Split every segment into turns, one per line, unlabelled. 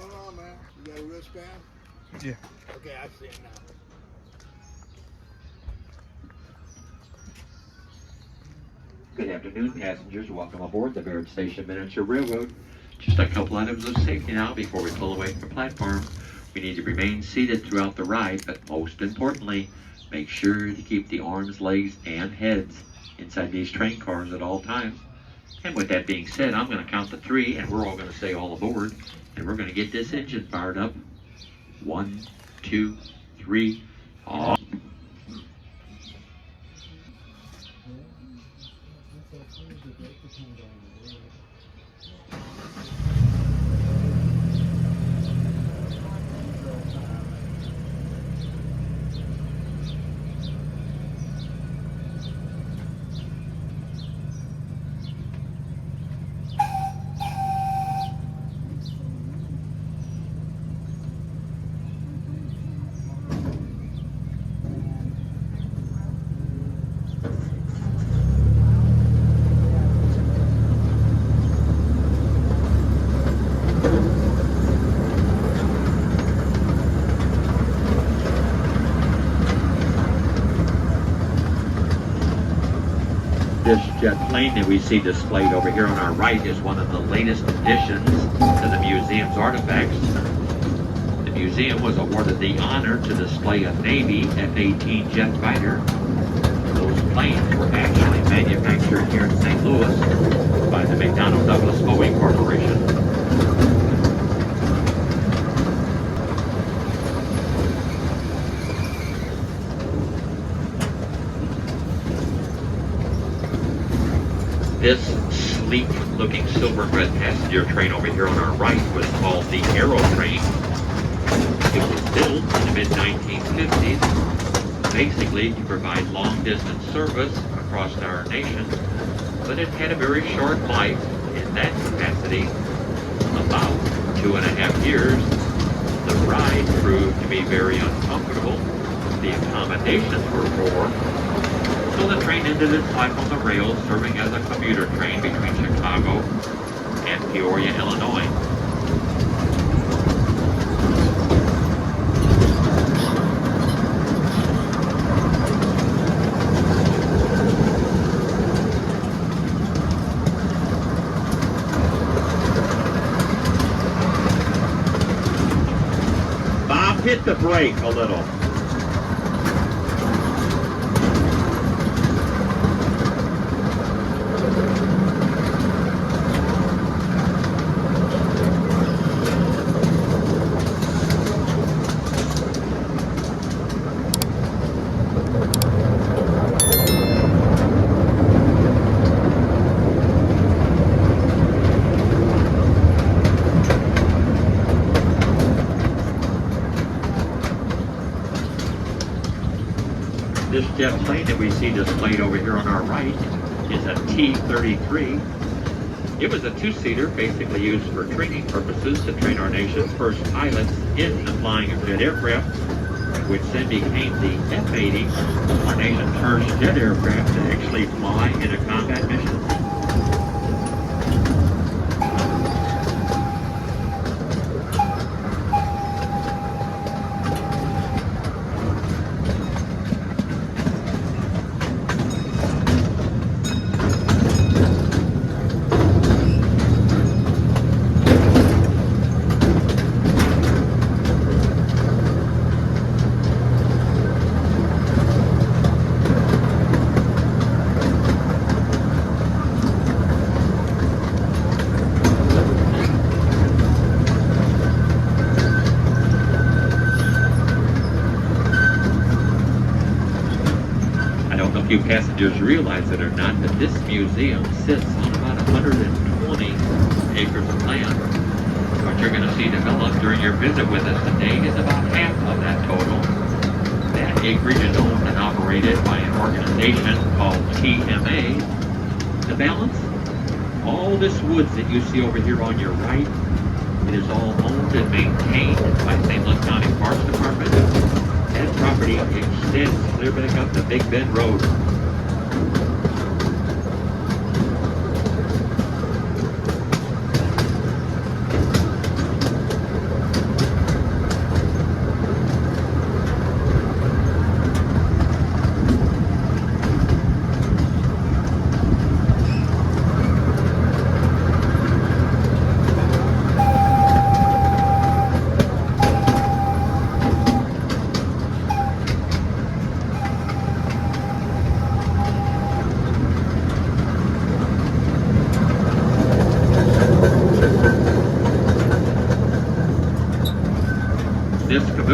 going on, man? You got a wristband?
Yeah.
Okay, I see it now.
Good afternoon, passengers. Welcome aboard the Barrett Station Miniature Railroad. Just a couple items of safety now before we pull away from the platform. We need to remain seated throughout the ride, but most importantly, make sure to keep the arms, legs, and heads inside these train cars at all times. And with that being said, I'm going to count to 3, and we're all going to say all aboard, and we're going to get this engine fired up. 1, 2, 3, all. This jet plane that we see displayed over here on our right is one of the latest additions to the museum's artifacts. The museum was awarded the honor to display a Navy F-18 jet fighter. Those planes were actually manufactured here in St. Louis by the McDonnell Douglas Boeing Corporation. This sleek-looking silver red passenger train over here on our right was called the Aerotrain. It was built in the mid-1950s, basically to provide long-distance service across our nation, but it had a very short life in that capacity, about 2.5 years. The ride proved to be very uncomfortable. The accommodations were poor. So the train ended its life on the rails, serving as a commuter train between Chicago and Peoria, Illinois. Bob, hit the brake a little. This jet plane that we see displayed over here on our right is a T-33. It was a two-seater, basically used for training purposes to train our nation's first pilots in the flying of jet aircraft, which then became the F-80, our nation's first jet aircraft to actually fly in a combat mission. You passengers realize it or not, that this museum sits on about 120 acres of land. What you're going to see developed during your visit with us today is about half of that total. That acreage is owned and operated by an organization called TMA. The balance, all this woods that you see over here on your right, it is all owned and maintained by St. Louis County Parks Department. That property extends clear back up to Big Bend Road.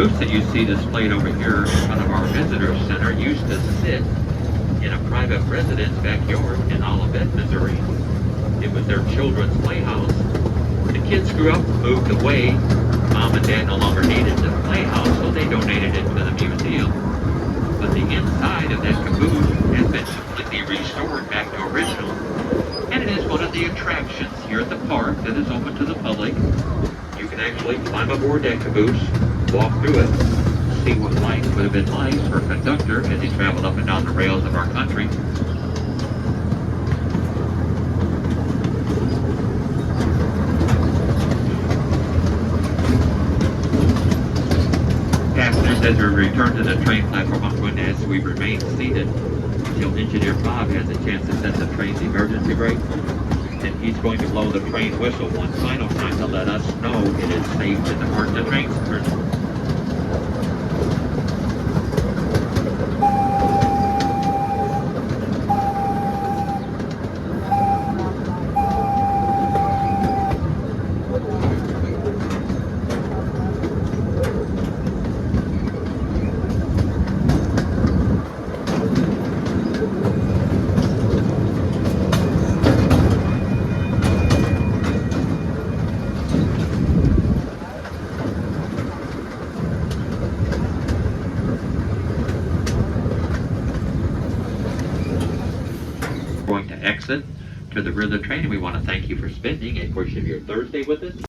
caboose that you see displayed over here in front of our visitor center used to sit in a private residence backyard in Olivet, Missouri. It was their children's playhouse. The kids grew up, moved away. Mom and Dad no longer needed the playhouse, so they donated it to the museum. But the inside of that caboose has been completely restored back to original, and it is one of the attractions here at the park that is open to the public. You can actually climb aboard that caboose, walk through it, see what life would have been like for a conductor as he traveled up and down the rails of our country. Passengers, as we return to the train platform, I'm going to ask we remain seated until Engineer Bob has a chance to set the train's emergency brake. And he's going to blow the train whistle one final time to let us know it is safe to depart the train. Going to exit to the rear of the train, and we want to thank you for spending a portion of your Thursday with us.